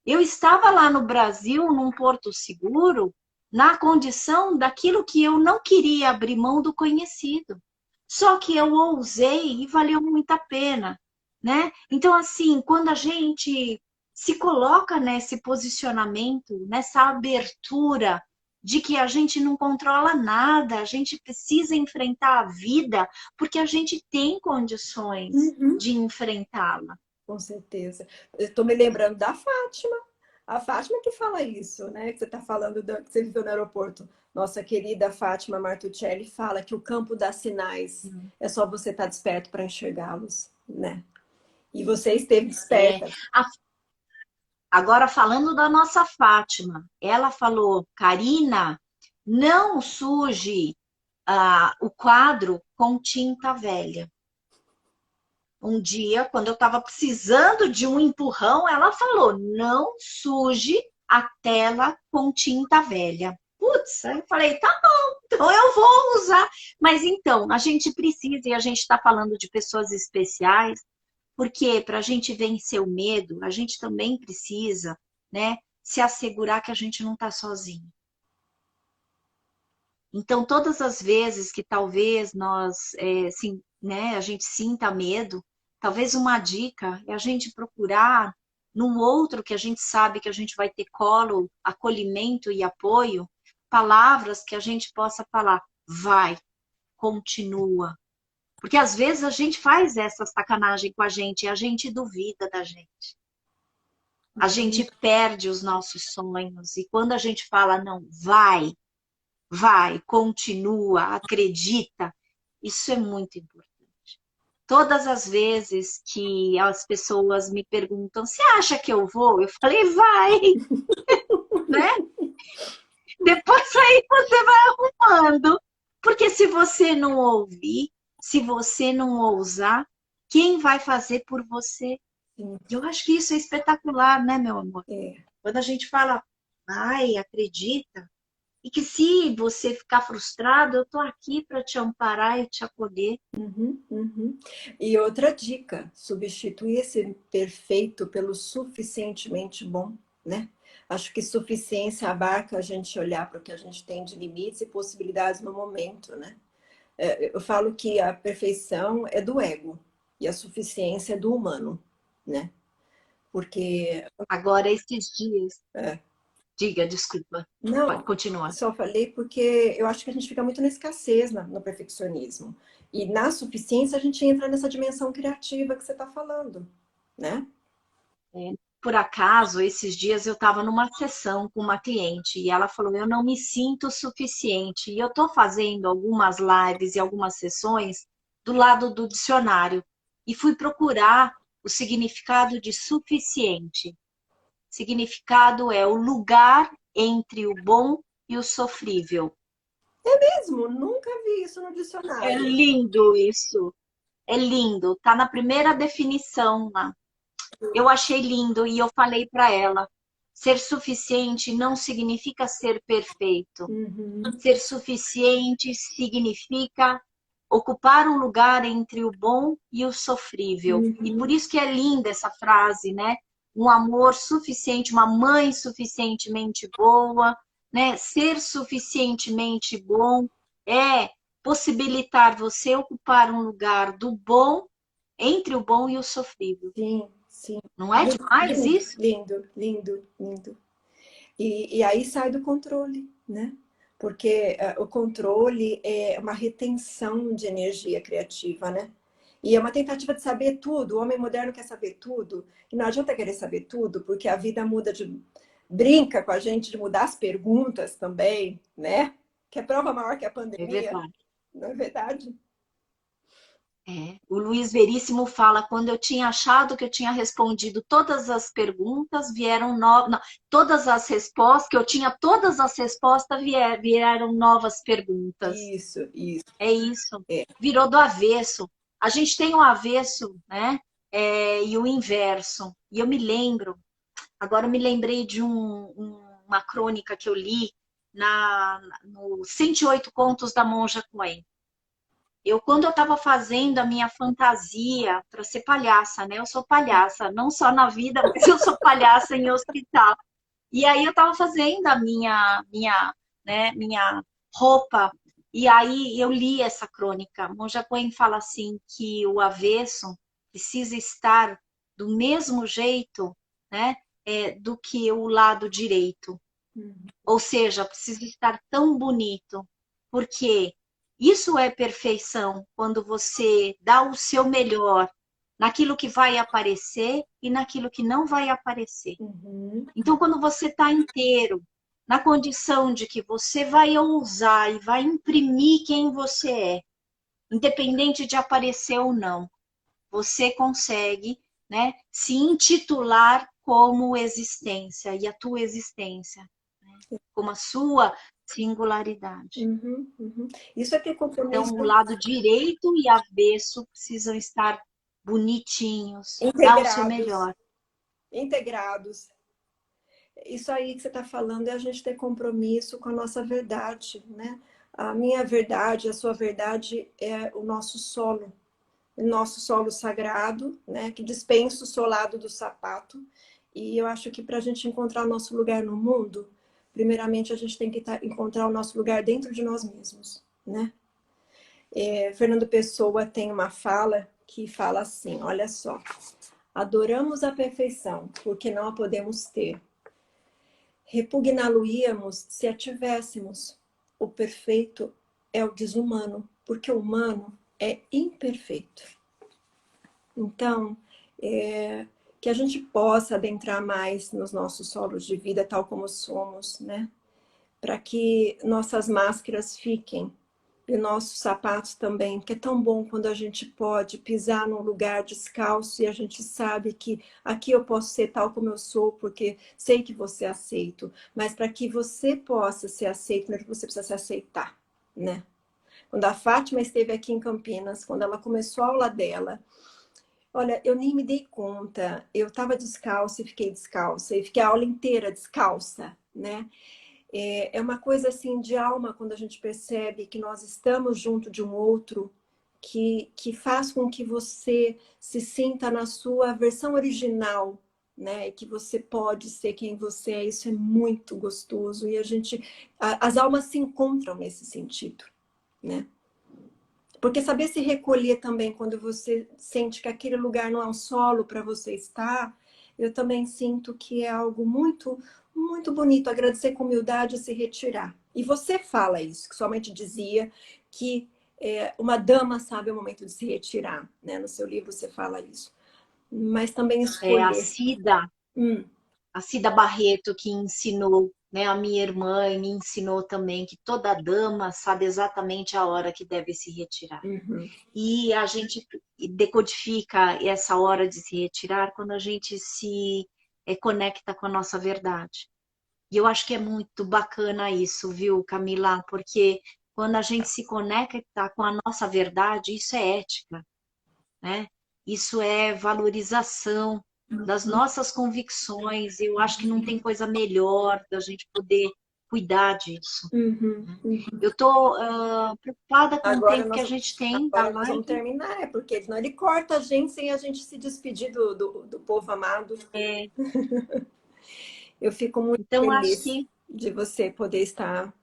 Eu estava lá no Brasil, num porto seguro, na condição daquilo que eu não queria abrir mão do conhecido. Só que eu ousei e valeu muito a pena, né? Então, assim, quando a gente se coloca nesse posicionamento, nessa abertura de que a gente não controla nada, a gente precisa enfrentar a vida, porque a gente tem condições
Uhum.
de enfrentá-la.
Com certeza. Eu estou me lembrando da Fátima. A Fátima que fala isso, né? Que você está falando que você viveu no aeroporto. Nossa querida Fátima Martuccelli fala que o campo dá sinais. É só você estar desperto para enxergá-los, né? E você esteve
É,
desperta.
agora, falando da nossa Fátima, ela falou, Karina, não suje o quadro com tinta velha. um dia, quando eu estava precisando de um empurrão, ela falou, não suje a tela com tinta velha. Putz, aí eu falei, tá bom, então eu vou usar. Mas então, a gente precisa, e a gente está falando de pessoas especiais, porque para a gente vencer o medo, a gente também precisa, né, se assegurar que a gente não está sozinho. Então, todas as vezes que talvez né, a gente sinta medo, talvez uma dica é a gente procurar num outro que a gente sabe que a gente vai ter colo, acolhimento e apoio, palavras que a gente possa falar, vai, continua. Porque às vezes a gente faz essa sacanagem com a gente e a gente duvida da gente. A gente perde os nossos sonhos. E quando a gente fala, não, vai, continua, acredita, isso é muito importante. Todas as vezes que as pessoas me perguntam, você acha que eu vou? Eu falei, vai, né? Depois aí você vai arrumando. Porque se você não ouvir, se você não ousar, quem vai fazer por você?
Sim.
Eu acho que isso é espetacular, né, meu amor?
É.
Quando a gente fala, vai, acredita, e que se você ficar frustrado, eu tô aqui para te amparar e te acolher.
Uhum. E outra dica, substituir esse perfeito pelo suficientemente bom, né? Acho que suficiência abarca a gente olhar para o que a gente tem de limites e possibilidades no momento, né? Eu falo que a perfeição é do ego e a suficiência é do humano, né? Porque...
Agora, esses dias...
É,
Diga, desculpa. Pode
não,
continuar.
só falei porque eu acho que a gente fica muito na escassez, no perfeccionismo. E na suficiência a gente entra nessa dimensão criativa que você está falando, né?
Por acaso, esses dias eu estava numa sessão com uma cliente e ela falou, eu não me sinto suficiente. E eu estou fazendo algumas lives e algumas sessões do lado do dicionário. E fui procurar o significado de suficiente. Significado é o lugar entre o bom e o sofrível.
Mesmo, nunca vi isso no
É
dicionário.
lindo isso. É lindo. Tá na primeira definição lá. Eu achei lindo e eu falei para ela: ser suficiente não significa ser perfeito.
Uhum,
Ser suficiente significa ocupar um lugar entre o bom e o sofrível. E por
uhum.
isso que é linda essa frase, né? Um amor suficiente, uma mãe suficientemente boa, né? Ser suficientemente bom é possibilitar você ocupar um lugar do bom, entre o bom e o sofrível.
Sim, sim.
Não é demais
Lindo,
isso?
lindo, lindo, lindo. E aí sai do controle, né? Porque o controle é uma retenção de energia criativa, né? E é uma tentativa de saber tudo. O homem moderno quer saber tudo. E não adianta querer saber tudo, porque a vida muda de... Brinca com a gente de mudar as perguntas também, né? Que é prova maior que a
É
pandemia,
verdade.
não é verdade?
É. O Luiz Veríssimo fala, quando eu tinha achado que eu tinha respondido todas as perguntas, vieram novas. Não, todas as respostas, que eu tinha todas as respostas, vieram novas perguntas.
Isso.
É isso.
É.
Virou do avesso. A gente tem o avesso, né? E o inverso. E eu me lembro, agora eu me lembrei de uma crônica que eu li no 108 Contos da Monja Coen. Quando eu estava fazendo a minha fantasia para ser palhaça, né? Eu sou palhaça, não só na vida, mas eu sou palhaça em hospital. E aí eu estava fazendo a minha roupa. E aí eu li essa crônica. Monja Coen fala assim que o avesso precisa estar do mesmo jeito, né? Do que o lado direito.
Uhum.
Ou seja, precisa estar tão bonito, porque isso é perfeição, quando você dá o seu melhor naquilo que vai aparecer e naquilo que não vai aparecer.
Uhum.
Então, quando você está inteiro, na condição de que você vai ousar e vai imprimir quem você é, independente de aparecer ou não, você consegue, né, se intitular como existência e a tua existência, né, como a sua singularidade.
Isso é ter
Então,
compromisso.
o lado direito e avesso precisam estar bonitinhos, dá o seu
Integrados,
melhor.
integrados. Isso aí que você está falando é a gente ter compromisso com a nossa verdade, né? A minha verdade, a sua verdade é o nosso solo sagrado, né? Que dispensa o solado do sapato. E eu acho que para a gente encontrar o nosso lugar no mundo, primeiramente a gente tem que encontrar o nosso lugar dentro de nós mesmos, né? Fernando Pessoa tem uma fala que fala assim, olha só, adoramos a perfeição porque não a podemos ter. Repugná-lo-íamos se a tivéssemos. O perfeito é o desumano, porque o humano é imperfeito. Então, que a gente possa adentrar mais nos nossos solos de vida, tal como somos, né? Para que nossas máscaras fiquem e nossos sapatos também, que é tão bom quando a gente pode pisar num lugar descalço e a gente sabe que aqui eu posso ser tal como eu sou, porque sei que você é aceito, mas para que você possa ser aceito, primeiro você precisa se aceitar, né? Quando a Fátima esteve aqui em Campinas, quando ela começou a aula dela, olha, eu nem me dei conta, eu estava descalça e fiquei a aula inteira descalça, né? É uma coisa assim de alma quando a gente percebe que nós estamos junto de um outro que faz com que você se sinta na sua versão original, né? E que você pode ser quem você é. Isso é muito gostoso e as almas se encontram nesse sentido, né? Porque saber se recolher também quando você sente que aquele lugar não é um solo para você estar, eu também sinto que é algo muito, muito bonito. Agradecer com humildade e se retirar. E você fala isso, que sua mãe te dizia que uma dama sabe o momento de se retirar, né? No seu livro você fala isso. Mas também
É
escolher. Hum,
A Cida Barreto que ensinou, né, a minha irmã e me ensinou também que toda dama sabe exatamente a hora que deve se retirar.
uhum,
E a gente decodifica essa hora de se retirar quando a gente se conecta com a nossa verdade. E eu acho que é muito bacana isso, viu, Camila? Porque quando a gente se conecta com a nossa verdade, isso é ética, né? Isso é valorização das
uhum,
nossas convicções. Eu acho que não tem coisa melhor da gente poder cuidar disso.
uhum, uhum.
Eu estou preocupada com o
Agora
tempo que
nós,
a gente tem da
vamos
live.
terminar, porque senão ele corta a gente sem a gente se despedir do povo amado.
É,
Eu fico muito
então, acho
feliz
que
de você poder estar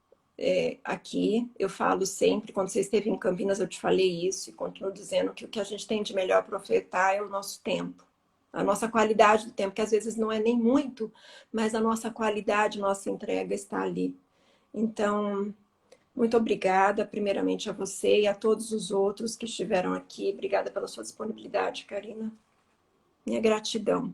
aqui. Eu falo sempre, quando você esteve em Campinas, eu te falei isso e continuo dizendo que o que a gente tem de melhor para ofertar é o nosso tempo. A nossa qualidade do tempo, que às vezes não é nem muito, mas a nossa qualidade, nossa entrega está ali. Então, muito obrigada, primeiramente a você e a todos os outros que estiveram aqui. Obrigada pela sua disponibilidade, Karina. Minha gratidão.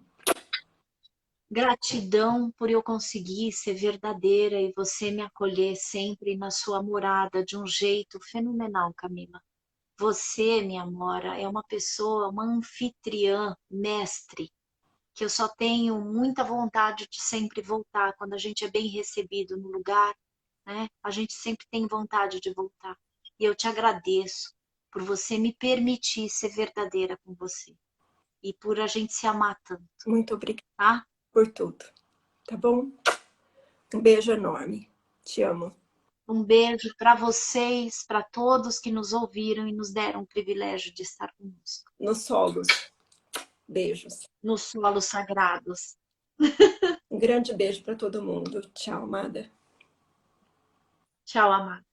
gratidão por eu conseguir ser verdadeira e você me acolher sempre na sua morada de um jeito fenomenal, Camila. Você, minha amora, é uma pessoa, uma anfitriã, mestre, que eu só tenho muita vontade de sempre voltar. Quando a gente é bem recebido no lugar, né? A gente sempre tem vontade de voltar. E eu te agradeço por você me permitir ser verdadeira com você e por a gente se amar tanto,
Muito obrigada
tá?
por tudo. Tá bom? Um beijo enorme. Te amo.
Um beijo para vocês, para todos que nos ouviram e nos deram o privilégio de estar conosco
Nos solos. Beijos.
nos solos sagrados.
Um grande beijo para todo mundo. Tchau, amada.
Tchau, amada.